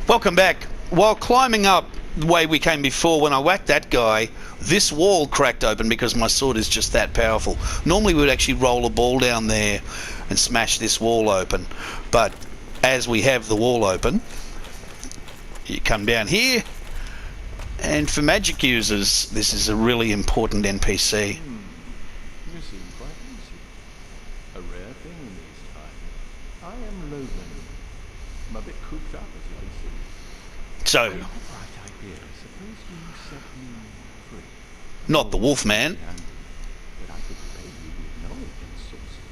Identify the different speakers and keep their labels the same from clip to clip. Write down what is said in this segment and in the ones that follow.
Speaker 1: Welcome back. While climbing up the way we came before, when I whacked that guy, this wall cracked open because my sword is just that powerful. Normally we would actually roll a ball down there and smash this wall open, but as we have the wall open, you come down here, and for magic users this is a really important NPC.
Speaker 2: You seem quite easy. A rare thing in these times. I am Logan. I'm a bit cooped up, as you can see.
Speaker 1: So,
Speaker 2: I have a bright idea. Suppose you set me free.
Speaker 1: not the wolf man.
Speaker 2: But I could pay you with knowledge and sorcery.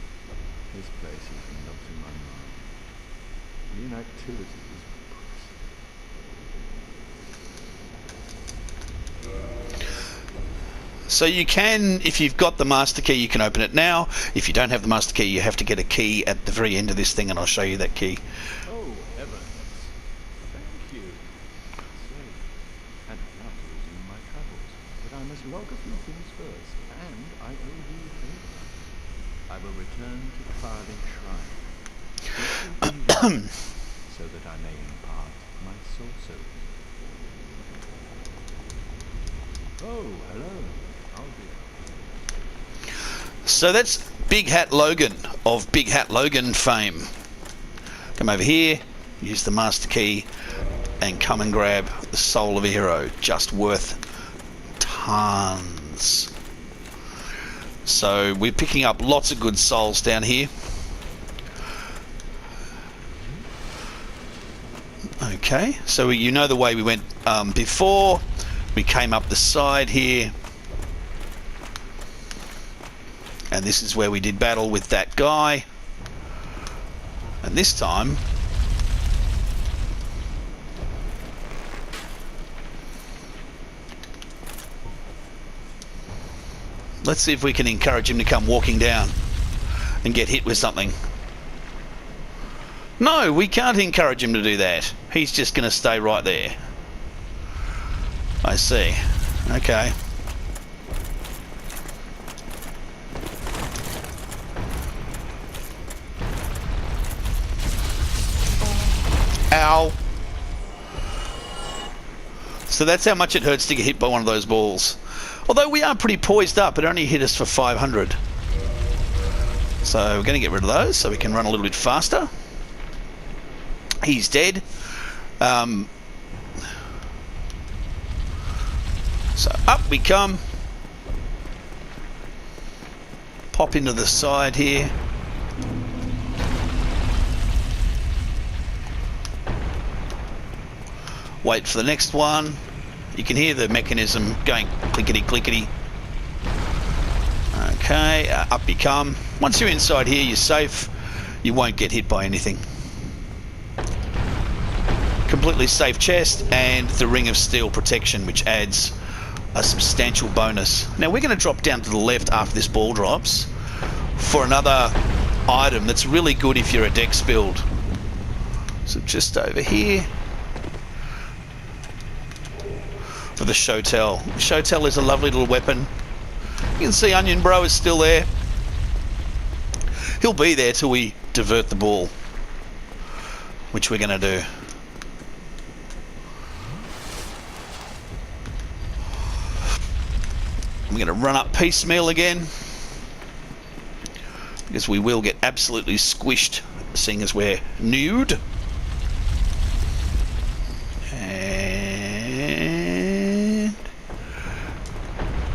Speaker 2: This place has been melting my mind. The inactivity is
Speaker 1: So you can, if you've got the master key, you can open it now. If you don't have the master key, you have to get a key at the very end of this thing, and I'll show you that key.
Speaker 2: Oh, heavens. Thank you. Say, and now to resume my travels. But I must log a few things first, and I owe you a favor. I will return to Farthing Shrine. This will be so that I may impart my sorcery. Oh, hello.
Speaker 1: So that's Big Hat Logan of Big Hat Logan fame. Come over here, use the master key, and come and grab the soul of a hero. Just worth tons. So we're picking up lots of good souls down here. Okay, so you know the way we went before. We came up the side here, and this is where we did battle with that guy. And this time let's see if we can encourage him to come walking down and get hit with something. No, we can't encourage him to do that. He's just going to stay right there. I see. Okay. Ow. So that's how much it hurts to get hit by one of those balls. Although we are pretty poised up, it only hit us for 500. So we're going to get rid of those so we can run a little bit faster. He's dead. So up we come. Pop into the side here. Wait for the next one. You can hear the mechanism going clickety clickety. Okay, up you come. Once you're inside here, you're safe. You won't get hit by anything. Completely safe chest and the ring of steel protection, which adds a substantial bonus. Now we're going to drop down to the left after this ball drops for another item that's really good if you're a dex build. So just over here for the Shotel. Shotel is a lovely little weapon. You can see Onion Bro is still there. He'll be there till we divert the ball, which we're going to do. We're going to run up piecemeal again, because we will get absolutely squished seeing as we're nude. And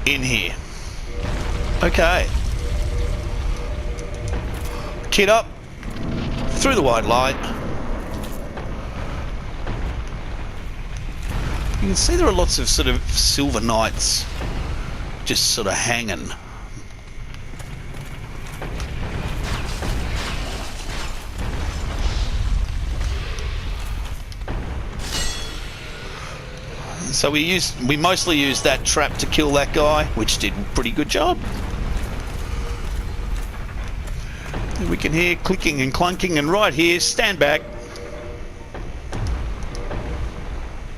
Speaker 1: in here. Okay. Kit up through the white light. You can see there are lots of sort of silver knights just sort of hanging. So we mostly used that trap to kill that guy, which did a pretty good job. And we can hear clicking and clunking, and right here, stand back.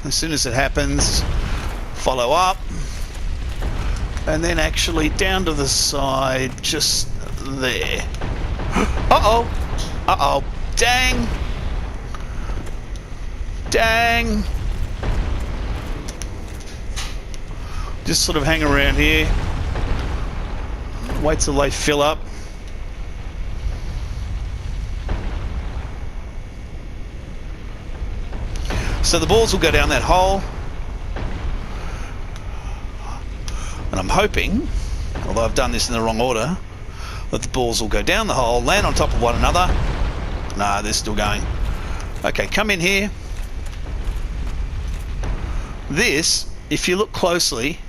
Speaker 1: As soon as it happens, follow up. And then actually down to the side, just there. Uh-oh. Uh-oh. Dang. Dang! Just sort of hang around here. Wait till they fill up. So the balls will go down that hole. And I'm hoping, although I've done this in the wrong order, that the balls will go down the hole, land on top of one another. Nah, they're still going. Okay, come in here. This, if you look closely,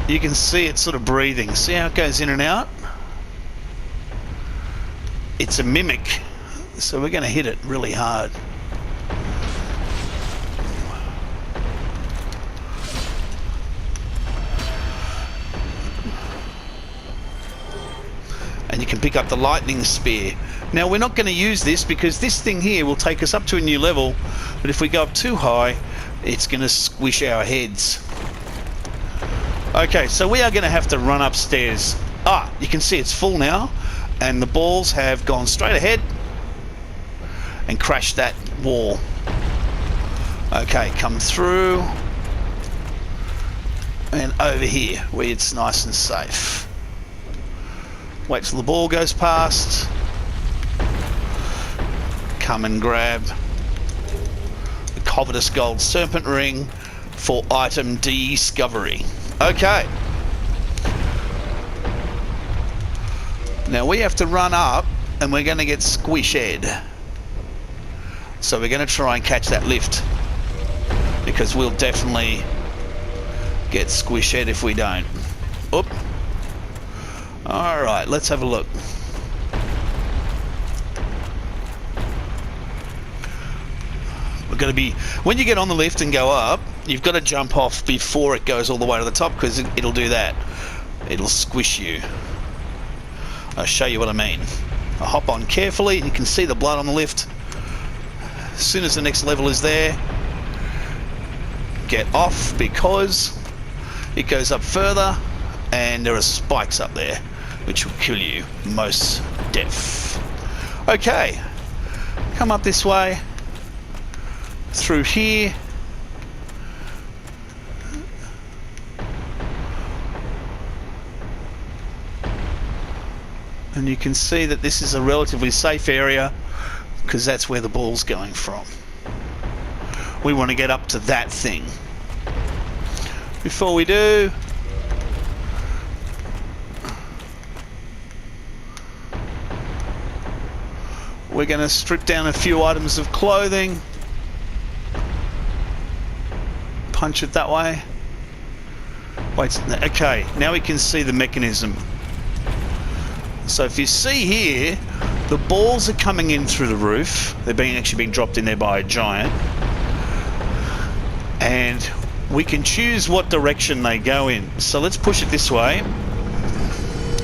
Speaker 1: you can see it sort of breathing. See how it goes in and out? It's a mimic, so we're going to hit it really hard. And you can pick up the lightning spear. Now we're not going to use this because this thing here will take us up to a new level, but if we go up too high, it's going to squish our heads. Okay, so we are going to have to run upstairs. Ah, you can see it's full now, and the balls have gone straight ahead and crashed that wall. Okay, come through and over here where it's nice and safe. Wait till the ball goes past. Come and grab the covetous gold serpent ring for item discovery. Okay. Now we have to run up and we're going to get squished. So we're going to try and catch that lift, because we'll definitely get squished if we don't. Oop. Alright, let's have a look. We're going to be, when you get on the lift and go up, you've got to jump off before it goes all the way to the top, because it'll do that. It'll squish you. I'll show you what I mean. I'll hop on carefully, and you can see the blood on the lift. As soon as the next level is there, get off, because it goes up further and there are spikes up there which will kill you most def. Okay, come up this way through here. And you can see that this is a relatively safe area, because that's where the ball's going from. We want to get up to that thing. Before we do, we're going to strip down a few items of clothing. Punch it that way. Wait, okay, now we can see the mechanism. So if you see here, the balls are coming in through the roof. They're actually being dropped in there by a giant. And we can choose what direction they go in. So let's push it this way,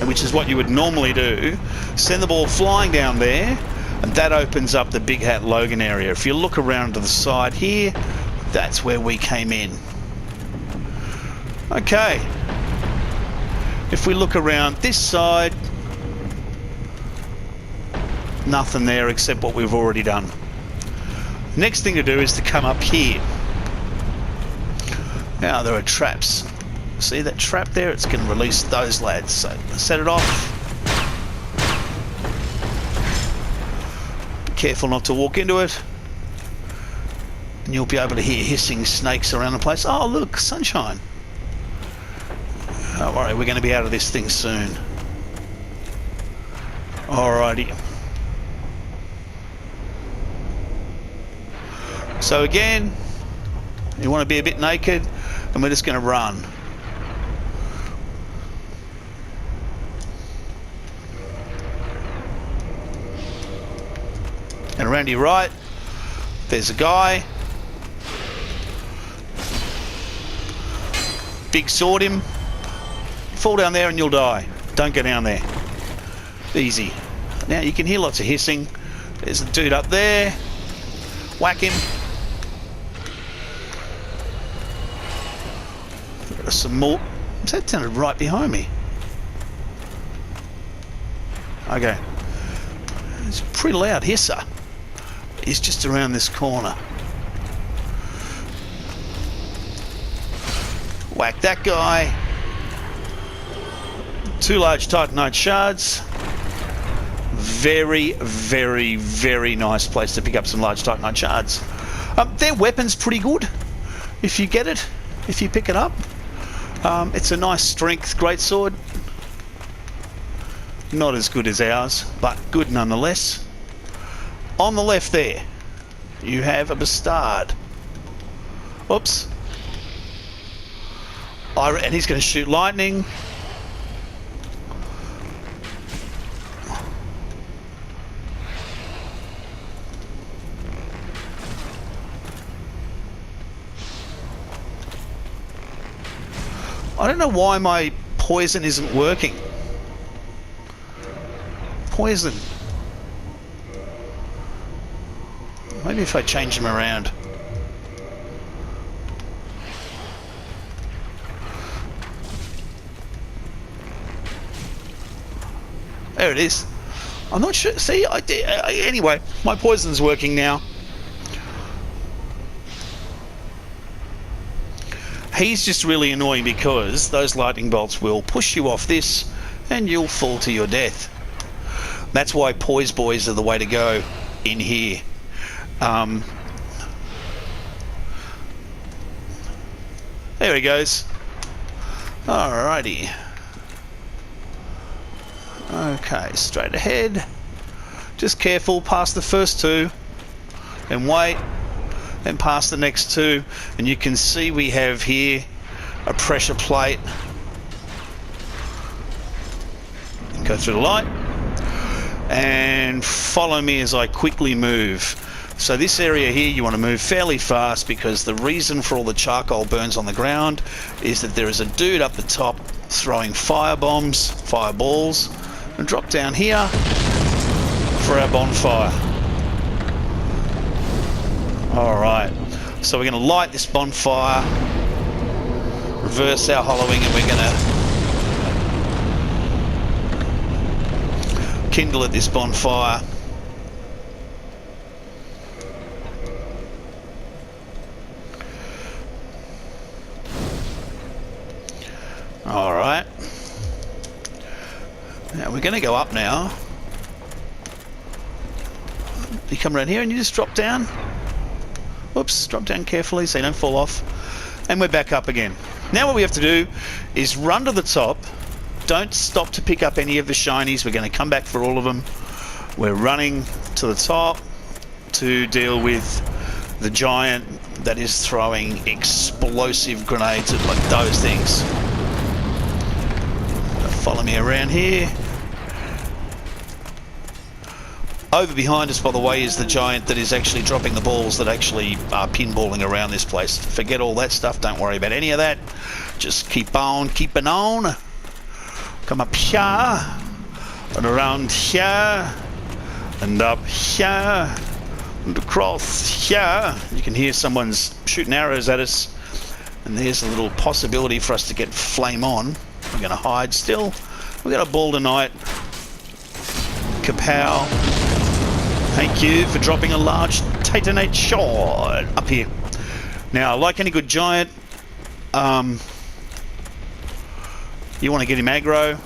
Speaker 1: which is what you would normally do. Send the ball flying down there, and that opens up the Big Hat Logan area. If you look around to the side here, that's where we came in. Okay. If we look around this side, nothing there except what we've already done. Next thing to do is to come up here. Now there are traps. See that trap there? It's going to release those lads. So set it off. Be careful not to walk into it, and you'll be able to hear hissing snakes around the place. Oh look, sunshine. Don't worry, we're going to be out of this thing soon. Alrighty. So again, you want to be a bit naked, and we're just going to run. And around your right, there's a guy. Big sword him. Fall down there and you'll die. Don't go down there. Easy. Now you can hear lots of hissing. There's a dude up there. Whack him. There's some more. That sounded right behind me. Okay. It's a pretty loud hisser. is just around this corner. Whack that guy. 2 large Titanite shards. Very, very, very nice place to pick up some large Titanite shards. Their weapon's pretty good if you get it, if you pick it up. It's a nice strength greatsword. Not as good as ours, but good nonetheless. On the left there, you have a bastard. Oops. And he's going to shoot lightning. I don't know why my poison isn't working. Poison. Maybe if I change them around. There it is. I'm not sure. See, anyway, my poison's working now. He's just really annoying because those lightning bolts will push you off this and you'll fall to your death. That's why poise boys are the way to go in here. There he goes. Alrighty. Okay, straight ahead. Just careful, past the first 2 and wait. Then past the next 2, and you can see we have here a pressure plate. Go through the light and follow me as I quickly move. So this area here you want to move fairly fast because the reason for all the charcoal burns on the ground is that there is a dude up the top throwing fireballs, and drop down here for our bonfire. Alright, so we're going to light this bonfire, reverse our hollowing, and we're going to kindle at this bonfire. Alright. Now we're going to go up now. You come around here and you just drop down. Whoops, drop down carefully so you don't fall off. And we're back up again. Now what we have to do is run to the top. Don't stop to pick up any of the shinies. We're going to come back for all of them. We're running to the top to deal with the giant that is throwing explosive grenades at like those things. Follow me around here. Over behind us, by the way, is the giant that is actually dropping the balls that actually are pinballing around this place. Forget all that stuff. Don't worry about any of that. Just keep on keeping on. Come up here and around here and up here and across here. You can hear someone's shooting arrows at us, and there's a little possibility for us to get flame on. We're going to hide still. We've got a ball tonight. Kapow. Thank you for dropping a large Titanite shard up here. Now, like any good giant, you want to get him aggro.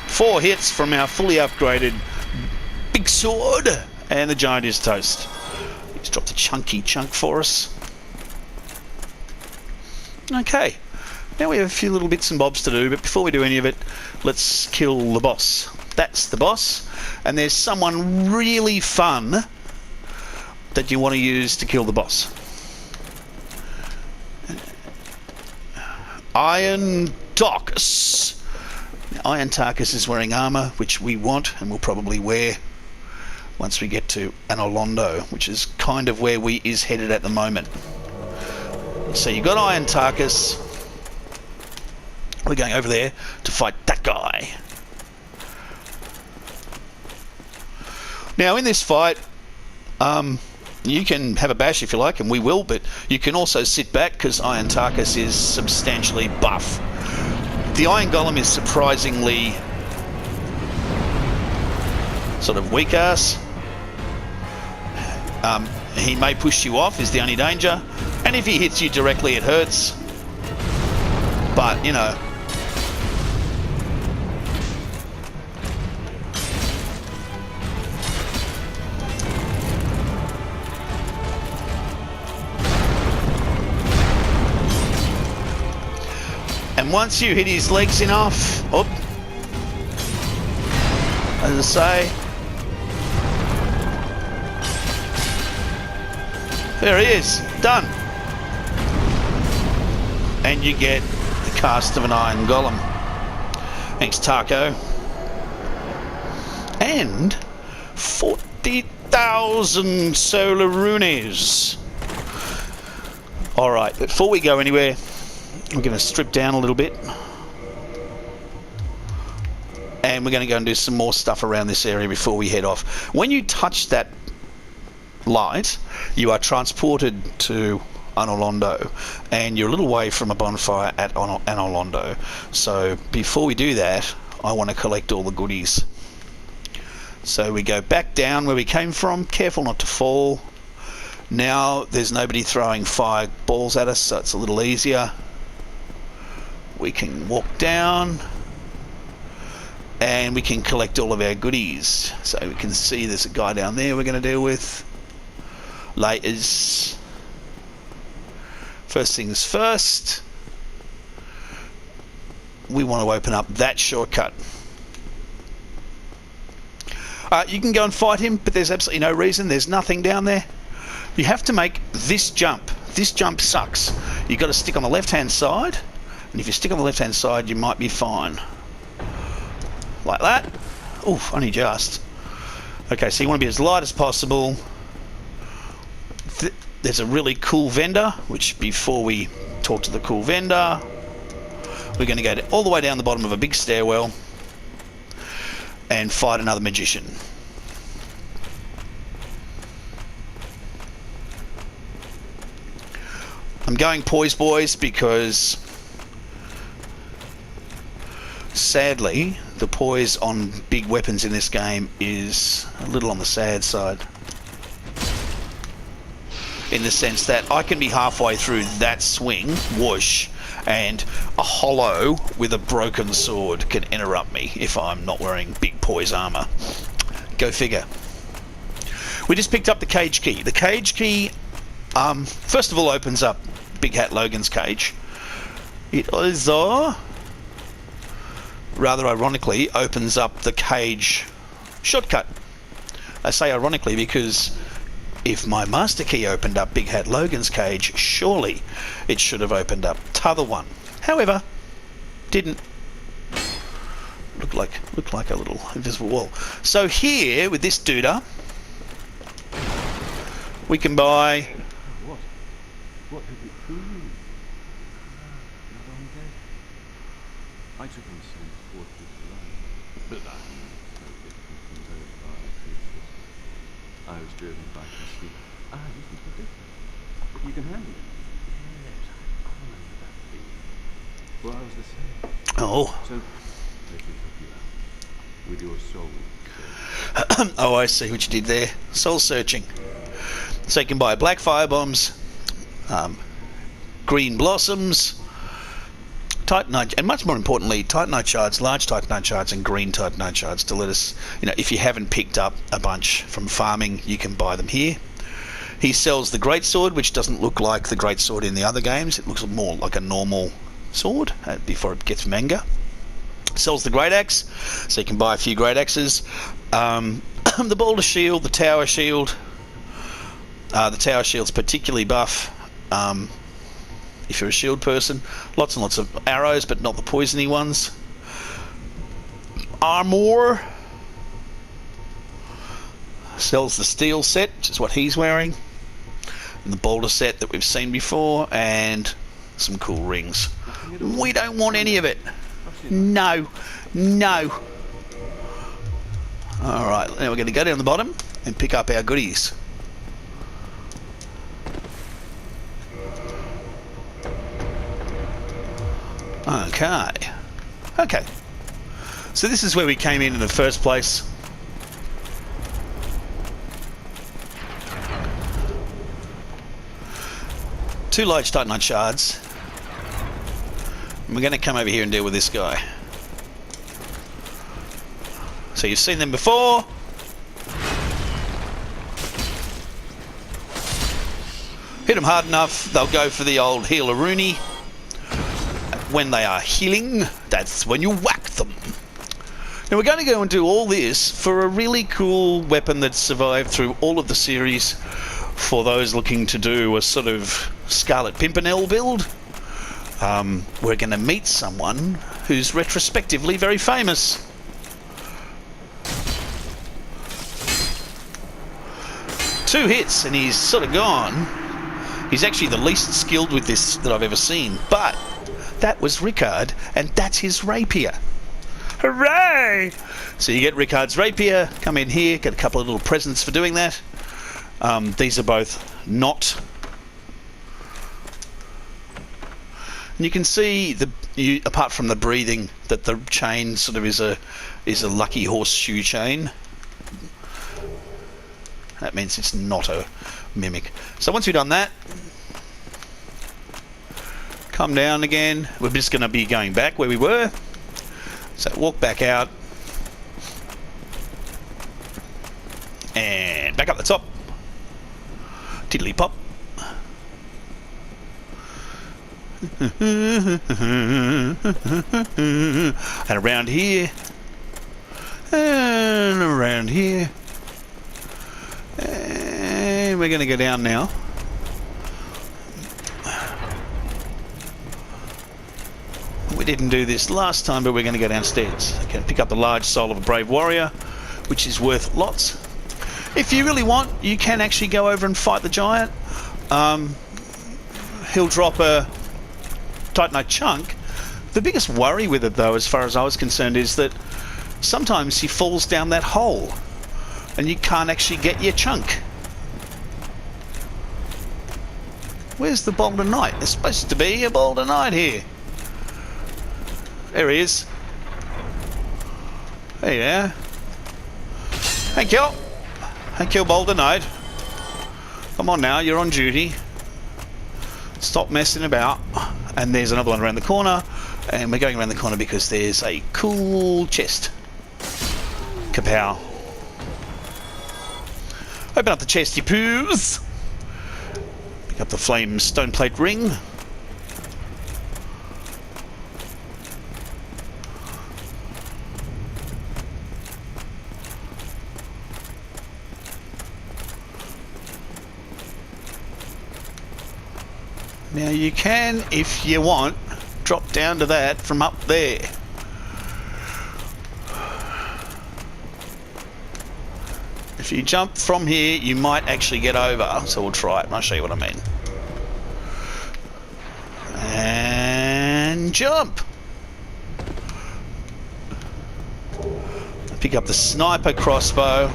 Speaker 1: Four hits from our fully upgraded big sword, and the giant is toast. He's dropped a chunky chunk for us. Okay, now we have a few little bits and bobs to do, but before we do any of it, let's kill the boss. That's the boss, and there's someone really fun that you want to use to kill the boss. Iron Tarkus. Now, Iron Tarkus is wearing armor, which we want and will probably wear once we get to Anolondo, which is kind of where we is headed at the moment. So you got Iron Tarkus. We're going over there to fight that guy. Now in this fight, you can have a bash if you like, and we will, but you can also sit back because Iron Tarkus is substantially buff. The Iron Golem is surprisingly sort of weak ass. He may push you off, is the only danger, and if he hits you directly it hurts, but you know. And once you hit his legs enough, as I say, there he is, done. And you get the cast of an Iron Golem. Thanks, Taco. And 40,000 solar runes. Alright, before we go anywhere, we're going to strip down a little bit. And we're going to go and do some more stuff around this area before we head off. When you touch that light, you are transported to Anolondo, and you're a little way from a bonfire at Anolondo. So before we do that, I want to collect all the goodies. So we go back down where we came from, careful not to fall. Now there's nobody throwing fireballs at us, so it's a little easier. We can walk down and we can collect all of our goodies. So we can see there's a guy down there we're going to deal with. Laters. First things first, we want to open up that shortcut. You can go and fight him, but there's absolutely no reason. There's nothing down there. You have to make this jump. This jump sucks. You've got to stick on the left-hand side, and if you stick on the left-hand side, you might be fine. Like that. Oof, only just. Okay, so you want to be as light as possible. There's a really cool vendor, which before we talk to the cool vendor, we're going to go all the way down the bottom of a big stairwell and fight another magician. I'm going poise boys because sadly the poise on big weapons in this game is a little on the sad side. In the sense that I can be halfway through that swing, whoosh, and a hollow with a broken sword can interrupt me if I'm not wearing big poise armor. Go figure. We just picked up the cage key. The cage key, first of all, opens up Big Hat Logan's cage. It also, rather ironically, opens up the cage shortcut. I say ironically because if my master key opened up Big Hat Logan's cage, surely it should have opened up t'other one. However, didn't. Looked like a little invisible wall. So here, with this doodah, we can buy.
Speaker 2: What did it do? Not long dead. I took him some 4 people alive. But that was no different from those vile creatures. I was driven back to sleep. You think you're different. You can handle it. Yes, I remember that feeling. Well, I was the same.
Speaker 1: Oh.
Speaker 2: So, let me help you out. With your soul.
Speaker 1: Oh, I see what you did there. Soul searching. So you can buy black firebombs, green blossoms, titanite, and much more importantly, titanite shards, large titanite shards and green titanite shards to let us, if you haven't picked up a bunch from farming, you can buy them here. He sells the greatsword, which doesn't look like the greatsword in the other games. It looks more like a normal sword before it gets manga. Sells the great axe, so you can buy a few great axes. The boulder shield, the tower shield. The tower shield's particularly buff if you're a shield person. Lots and lots of arrows, but not the poisony ones. Armor sells the steel set, which is what he's wearing, and the boulder set that we've seen before, and some cool rings. We don't want any of it. No. Alright, now we're going to go down the bottom and pick up our goodies. Okay. Okay. So this is where we came in the first place. Two large Titanite shards. And we're going to come over here and deal with this guy. So you've seen them before. Hit them hard enough, they'll go for the old healer-rooney. When they are healing, that's when you whack them. Now we're going to go and do all this for a really cool weapon that's survived through all of the series for those looking to do a sort of Scarlet Pimpernel build. We're going to meet someone who's retrospectively very famous. Two hits and he's sort of gone. He's actually the least skilled with this that I've ever seen, but that was Rickard, and that's his rapier. Hooray! So you get Rickard's rapier, come in here, get a couple of little presents for doing that. These are both not. And you can see, apart from the breathing, that the chain sort of is a lucky horseshoe chain. That means it's not a mimic. So once we've done that, come down again. We're just going to be going back where we were. So walk back out. And back up the top. Tiddly pop. And around here. And around here. And we're going to go down now. We didn't do this last time, but we're going to go downstairs. Okay, pick up the large soul of a brave warrior, which is worth lots. If you really want, you can actually go over and fight the giant. He'll drop a Titanite chunk. The biggest worry with it, though, as far as I was concerned, is that sometimes he falls down that hole and you can't actually get your chunk. Where's the Boulder Knight? There's supposed to be a Boulder Knight here. There he is. There you are. Thank you. Thank you, Boulder Knight. Come on now, you're on duty. Stop messing about. And there's another one around the corner. And we're going around the corner because there's a cool chest. Kapow. Open up the chesty poos. Pick up the flame stone plate ring. Now you can, if you want, drop down to that from up there. If you jump from here, you might actually get over. So we'll try it and I'll show you what I mean. And jump. Pick up the sniper crossbow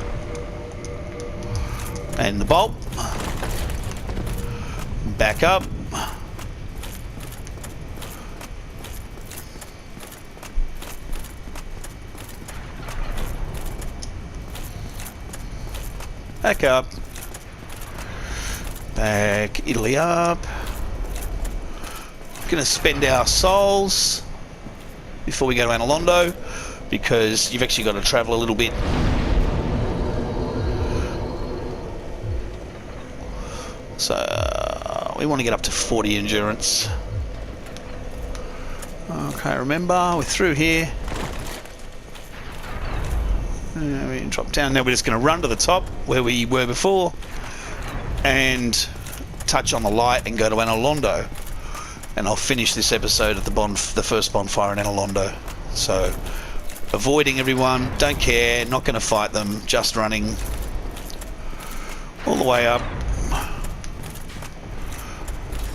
Speaker 1: and the bolt. Back up. Back up. Back Italy up. Gonna spend our souls before we go to Analondo, because you've actually got to travel a little bit. So we want to get up to 40 endurance. Okay, remember, we're through here. We drop down. Now we're just going to run to the top where we were before and touch on the light and go to Analondo. And I'll finish this episode at the first bonfire in Analondo. So, avoiding everyone, don't care, not going to fight them, just running all the way up.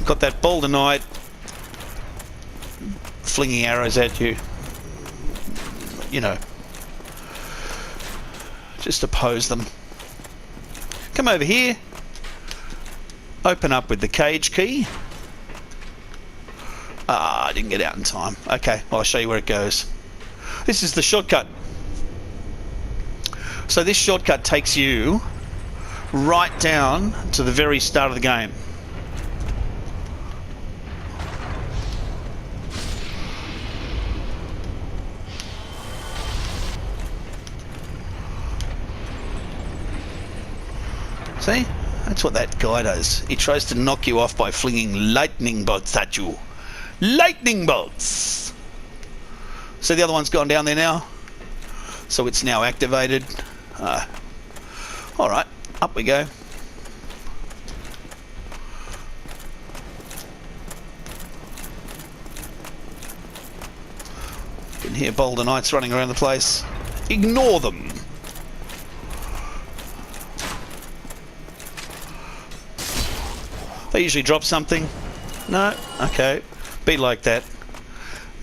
Speaker 1: Got that Boulder Knight flinging arrows at you. You know, just oppose them. Come over here. Open up with the cage key. Ah, I didn't get out in time. Okay, well, I'll show you where it goes. This is the shortcut. So this shortcut takes you right down to the very start of the game. See? That's what that guy does. He tries to knock you off by flinging lightning bolts at you. Lightning bolts! So the other one's gone down there now. So it's now activated. Alright, up we go. You can hear Boulder Knights running around the place. Ignore them. They usually drop something. No? Okay. Be like that.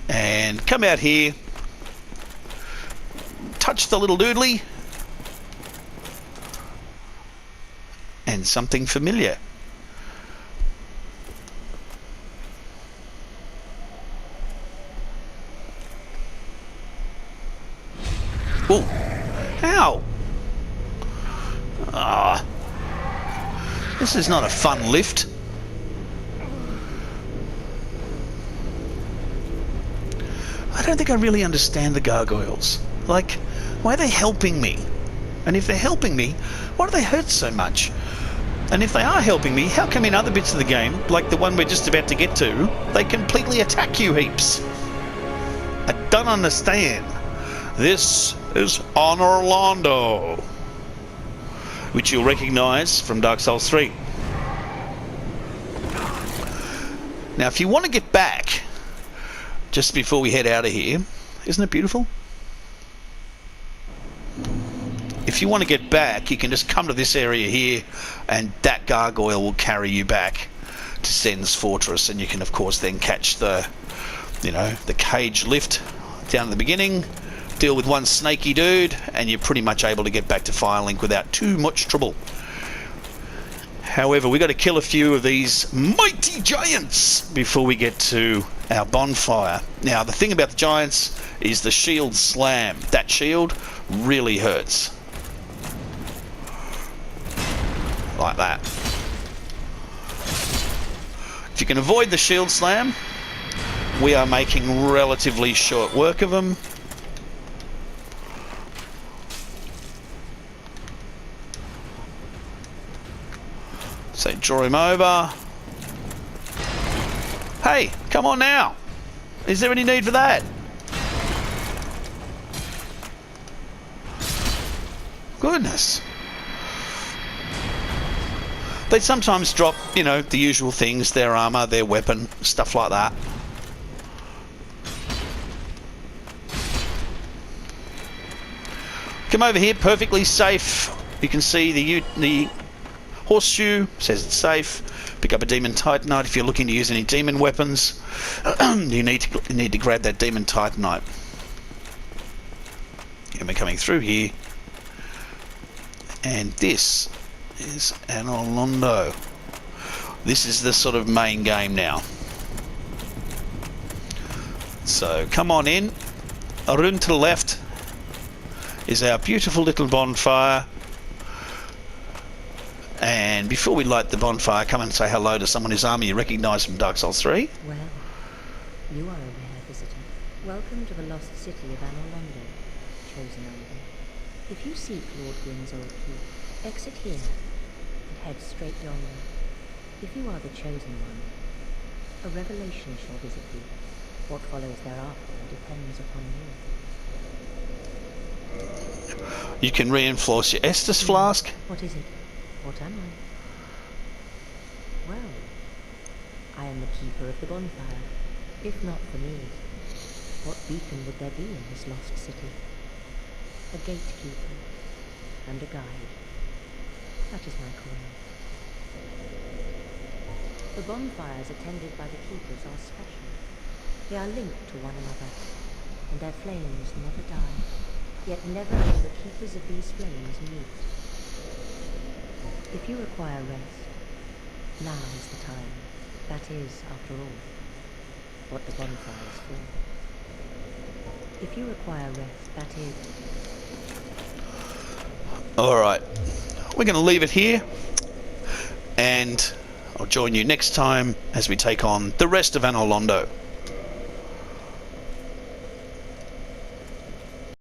Speaker 1: And come out here. Touch the little doodly. And something familiar. Oh! Ow! Ah. This is not a fun lift. I don't think I really understand the gargoyles. Like, why are they helping me? And if they're helping me, why do they hurt so much? And if they are helping me, how come in other bits of the game, like the one we're just about to get to, they completely attack you heaps? I don't understand. This is Honor Londo, which you'll recognise from Dark Souls 3. Now, if you want to get back, just before we head out of here, isn't it beautiful? If you want to get back, you can just come to this area here, and that gargoyle will carry you back to Sen's fortress, and you can, of course, then catch the, you know, the cage lift down at the beginning, deal with one snaky dude, and you're pretty much able to get back to Firelink without too much trouble. However, we've got to kill a few of these mighty giants before we get to our bonfire. Now, the thing about the giants is the shield slam. That shield really hurts. Like that. If you can avoid the shield slam, we are making relatively short work of them. So draw him over. Hey, come on now. Is there any need for that? Goodness. They sometimes drop, you know, the usual things, their armour, their weapon, stuff like that. Come over here, perfectly safe. You can see the horseshoe, says it's safe. Pick up a demon titanite if you're looking to use any demon weapons. you need to grab that demon titanite. And we're coming through here. And this is Anor Londo. This is the sort of main game now. So come on in. Around to the left is our beautiful little bonfire. And before we light the bonfire, come and say hello to someone whose armour you recognise from Dark Souls 3.
Speaker 3: Well, you are a rare visitor. Welcome to the lost city of Anor Londo, chosen Elder. If you seek Lord Gwyn's old keep, exit here and head straight yonder. If you are the chosen one, a revelation shall visit you. What follows thereafter depends upon you.
Speaker 1: You can reinforce your Estus flask.
Speaker 3: What is it? What am I? Well, I am the keeper of the bonfire. If not for me, what beacon would there be in this lost city? A gatekeeper and a guide. That is my calling. The bonfires attended by the keepers are special. They are linked to one another, and their flames never die. Yet never will the keepers of these flames meet. If you require rest, now is the time. That is, after all, what the bonfire is for. If you require rest, that is...
Speaker 1: Alright, we're going to leave it here, and I'll join you next time as we take on the rest of Anor Londo.